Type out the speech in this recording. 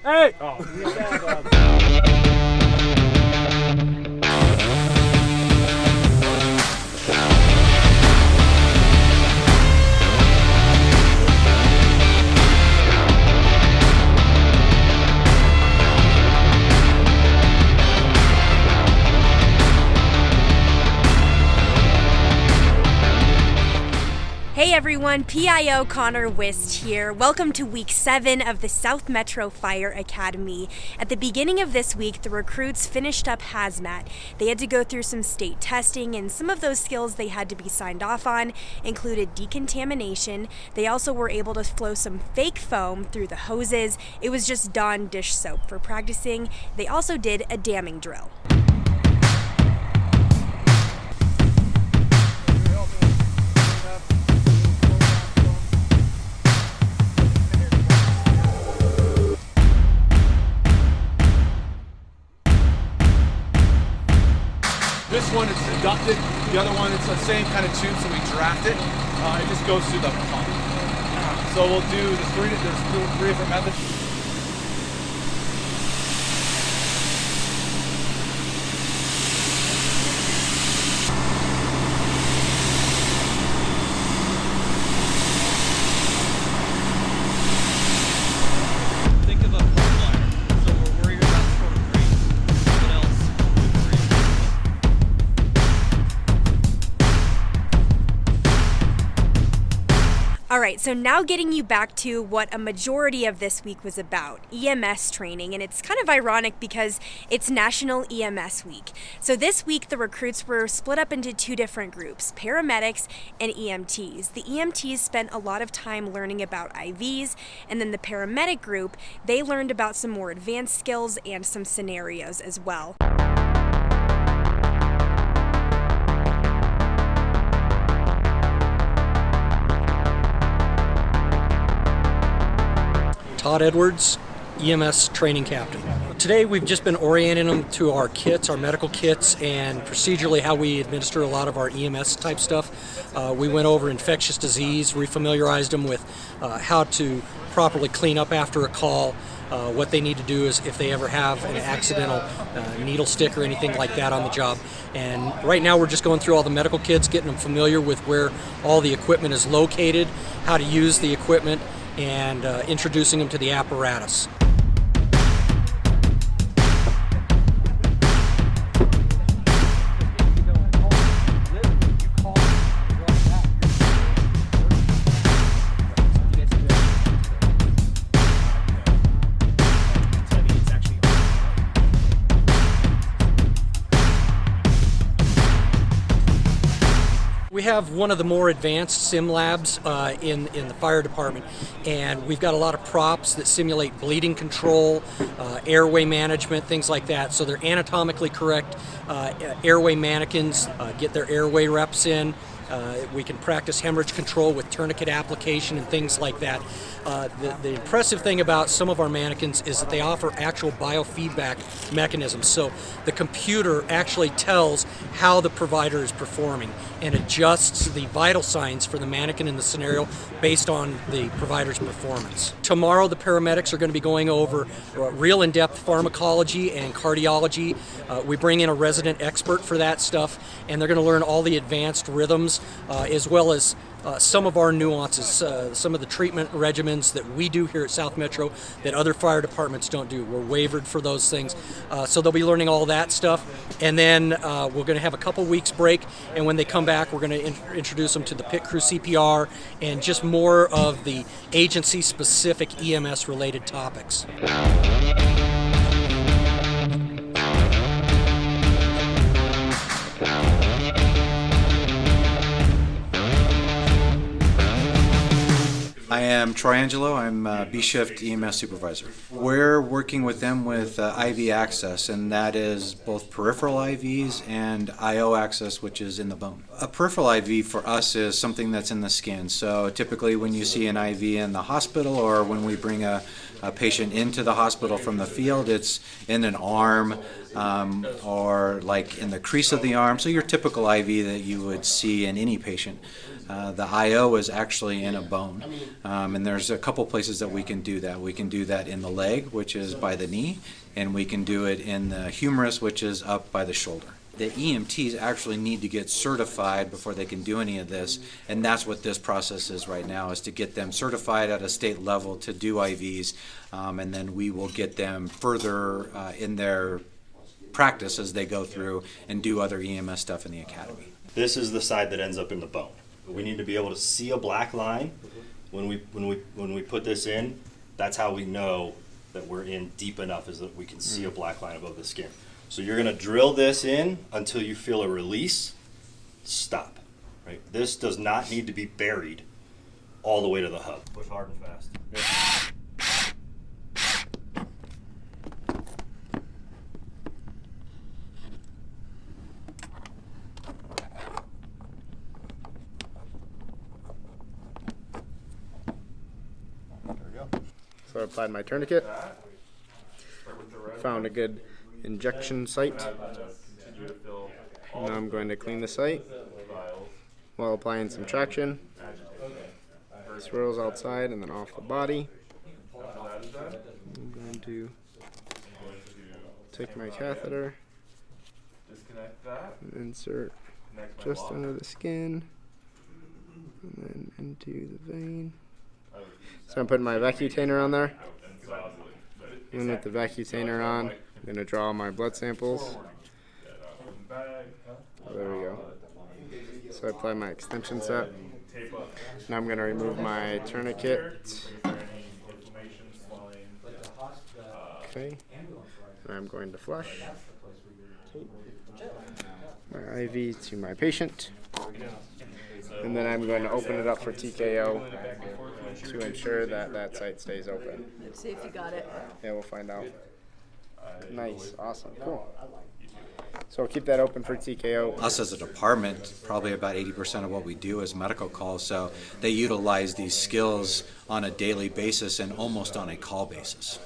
Hey! Hey everyone, PIO Connor Wist here. Welcome to week 7 of the South Metro Fire Academy. At the beginning of this week, the recruits finished up hazmat. They had to go through some state testing, and some of those skills they had to be signed off on included decontamination. They also were able to flow some fake foam through the hoses. It was just Dawn dish soap for practicing. They also did a damming drill. This one is deducted, the other one it's the same kind of tube, so we draft it. It just goes through the pump. So we'll do there's three different methods. Think of a multiplier. So we're worried about score 3. What else? 3. All right, so now getting you back to what a majority of this week was about, EMS training. And it's kind of ironic because it's National EMS Week. So this week, the recruits were split up into two different groups, paramedics and EMTs. The EMTs spent a lot of time learning about IVs, and then the paramedic group, they learned about some more advanced skills and some scenarios as well. Todd Edwards, EMS training captain. Today we've just been orienting them to our kits, our medical kits, and procedurally how we administer a lot of our EMS type stuff. We went over infectious disease, refamiliarized them with how to properly clean up after a call, what they need to do is if they ever have an accidental needle stick or anything like that on the job. And right now we're just going through all the medical kits, getting them familiar with where all the equipment is located, how to use the equipment, and introducing them to the apparatus. We have one of the more advanced sim labs in the fire department, and we've got a lot of props that simulate bleeding control, airway management, things like that. So they're anatomically correct airway mannequins, get their airway reps in. We can practice hemorrhage control with tourniquet application and things like that. The impressive thing about some of our mannequins is that they offer actual biofeedback mechanisms. So the computer actually tells how the provider is performing and adjusts the vital signs for the mannequin in the scenario based on the provider's performance. Tomorrow the paramedics are going to be going over real in-depth pharmacology and cardiology. We bring in a resident expert for that stuff, and they're going to learn all the advanced rhythms as well as some of our nuances, some of the treatment regimens that we do here at South Metro that other fire departments don't do. We're waived for those things. So they'll be learning all that stuff. And then we're going to have a couple weeks break, and when they come back, we're going to introduce them to the pit crew CPR and just more of the agency-specific EMS-related topics. I am Troy Angelo. I'm B-Shift EMS Supervisor. We're working with them with IV access, and that is both peripheral IVs and IO access, which is in the bone. A peripheral IV for us is something that's in the skin. So typically when you see an IV in the hospital or when we bring a patient into the hospital from the field, it's in an arm or like in the crease of the arm. So your typical IV that you would see in any patient. The IO is actually in a bone, and there's a couple places that we can do that. We can do that in the leg, which is by the knee, and we can do it in the humerus, which is up by the shoulder. The EMTs actually need to get certified before they can do any of this, and that's what this process is right now, is to get them certified at a state level to do IVs, and then we will get them further in their practice as they go through and do other EMS stuff in the academy. This is the side that ends up in the bone. We need to be able to see a black line when we put this in. That's how we know that we're in deep enough, is that we can see a black line above the skin. So you're going to drill this in until you feel a release. Stop. Right? This does not need to be buried all the way to the hub. Push hard and fast. There we go. So I applied my tourniquet, found a good injection site. Now I'm going to clean the site while applying some traction. Swirls outside and then off the body. I'm going to take my catheter and insert just under the skin and then into the vein. So I'm putting my vacutainer on there. And with the vacutainer on, I'm going to draw my blood samples. Oh, there we go. So I apply my extension set. Now I'm going to remove my tourniquet. Okay. And I'm going to flush my IV to my patient. And then I'm going to open it up for TKO to ensure that that site stays open. Let's see if you got it. Yeah, we'll find out. Nice, awesome, cool. So we'll keep that open for TKO. Us as a department, probably about 80% of what we do is medical calls, so they utilize these skills on a daily basis and almost on a call basis.